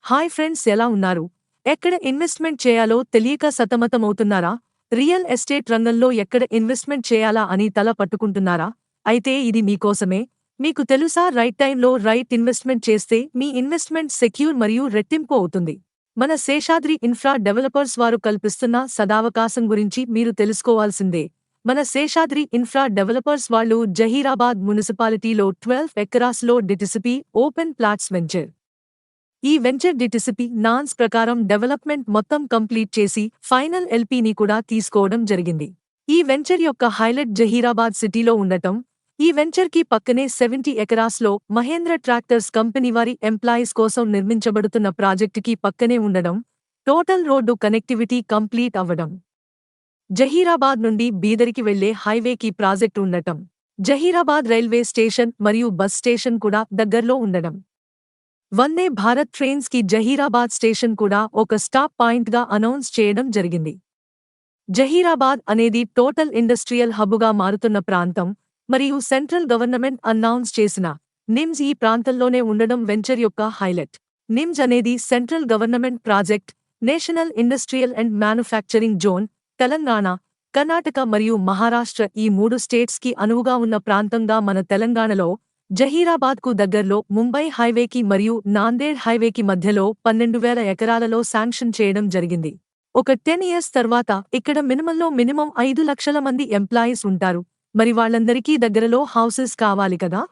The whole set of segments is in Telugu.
హాయ్ ఫ్రెండ్స్, ఎలా ఉన్నారు? ఎక్కడ ఇన్వెస్ట్మెంట్ చేయాలో తెలియక సతమతమవుతున్నారా? రియల్ ఎస్టేట్ రంగంలో ఎక్కడ ఇన్వెస్ట్మెంట్ చేయాలా అని తల పట్టుకుంటున్నారా? అయితే ఇది మీకోసమే. మీకు తెలుసా, రైట్ టైంలో రైట్ ఇన్వెస్ట్మెంట్ చేస్తే మీ ఇన్వెస్ట్మెంట్ సెక్యూర్ మరియు రెట్టింపు అవుతుంది. మన శేషాద్రి ఇన్ఫ్రా డెవలపర్స్ వారు కల్పిస్తున్న సదావకాశం గురించి మీరు తెలుసుకోవాల్సిందే. మన శేషాద్రి ఇన్ఫ్రా డెవలపర్స్ వాళ్ళు జహీరాబాద్ మున్సిపాలిటీలో 12 ఎకరాస్లో డిటిసిపి ఓపెన్ ప్లాట్స్ వెంచర్. ఈ వెంచర్ డిటిసిపి నాన్స్ ప్రకారం డెవలప్మెంట్ మొత్తం కంప్లీట్ చేసి ఫైనల్ ఎల్పీని కూడా తీసుకోవడం జరిగింది. ఈ వెంచర్ యొక్క హైలైట్ జహీరాబాద్ సిటీలో ఉండటం. ఈ వెంచర్ కి పక్కనే 70 ఎకరాస్లో మహేంద్ర ట్రాక్టర్స్ కంపెనీ వారి ఎంప్లాయీస్ కోసం నిర్మించబడుతున్న ప్రాజెక్టుకి పక్కనే ఉండడం. టోటల్ రోడ్డు కనెక్టివిటీ కంప్లీట్ అవ్వడం. జహీరాబాద్ నుండి బీదరికి వెళ్లే హైవేకి ప్రాజెక్టు ఉండటం. జహీరాబాద్ రైల్వే స్టేషన్ మరియు బస్ స్టేషన్ కూడా దగ్గర్లో ఉండడం. వందే భారత్ ట్రైన్స్ కి జహీరాబాద్ స్టేషన్ కూడా ఒక స్టాప్ పాయింట్ గా అనౌన్స్ చేయడం జరిగింది. జహీరాబాద్ అనేది టోటల్ ఇండస్ట్రియల్ హబ్బుగా మారుతున్న ప్రాంతం మరియు సెంట్రల్ గవర్నమెంట్ అనౌన్స్ చేసిన నిమ్స్ ఈ ప్రాంతంలోనే ఉండడం వెంచర్ యొక్క హైలైట్. నిమ్స్ అనేది central government project. National industrial and manufacturing zone. Telangana, Karnataka మరియు మహారాష్ట్ర ఈ 3 స్టేట్స్ కి అనువుగా ఉన్న ప్రాంతంగా మన తెలంగాణలో జహీరాబాద్కు దగ్గర్లో ముంబై హైవేకి మరియు నాందేడ్ హైవేకి మధ్యలో 12,000 ఎకరాలలో శాంక్షన్ చేయడం జరిగింది. ఒక 10 ఇయర్స్ తర్వాత ఇక్కడ మినిమం 5 లక్షల మంది ఎంప్లాయీస్ ఉంటారు. మరి వాళ్ళందరికీ దగ్గరలో హౌసెస్ కావాలి కదా.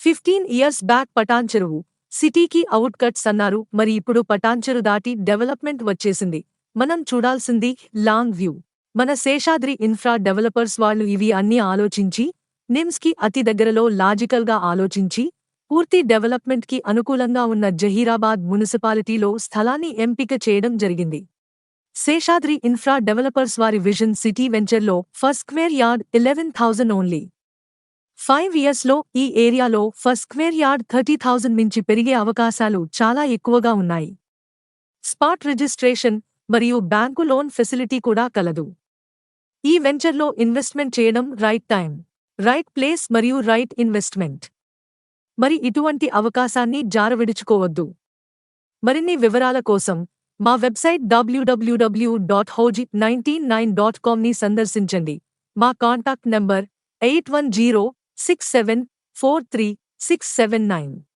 15 ఇయర్స్ బ్యాక్ పటాన్చెరువు సిటీకి అవుట్ కట్స్ అన్నారు. మరి ఇప్పుడు పటాన్చెరు దాటి డెవలప్మెంట్ వచ్చేసింది. మనం చూడాల్సింది లాంగ్ వ్యూ. మన శేషాద్రి ఇన్ఫ్రా డెవలపర్స్ వాళ్ళు ఇవి అన్నీ ఆలోచించి నిమ్స్ కి అతి దగ్గరలో లాజికల్ గా ఆలోచించి పూర్తి డెవలప్మెంట్ కి అనుకూలంగా ఉన్న జహీరాబాద్ మున్సిపాలిటీలో స్థలాన్ని ఎంపిక చేయడం జరిగింది. శేషాద్రి ఇన్ఫ్రా డెవలపర్స్ వారి విజన్ సిటీ వెంచర్లో ఫర్ స్క్వేర్ యార్డ్ 11,000 ఓన్లీ. 5 ఇయర్స్లో ఈ ఏరియాలో ఫర్ స్క్వేర్ యార్డ్ 30,000 మించి పెరిగే అవకాశాలు చాలా ఎక్కువగా ఉన్నాయి. స్పాట్ రిజిస్ట్రేషన్ మరియు బ్యాంకు లోన్ ఫెసిలిటీ కూడా కలదు. ఈ వెంచర్లో ఇన్వెస్ట్మెంట్ చేయడం రైట్ టైం, రైట్ ప్లేస్ మరియు రైట్ ఇన్వెస్ట్మెంట్. మరి ఇటువంటి అవకాశాన్ని జారవిడుచుకోవద్దు. మరిన్ని వివరాల కోసం మా వెబ్సైట్ www.hoji199.com ని సందర్శించండి. మా కాంటాక్ట్ నంబర్ 8106743679.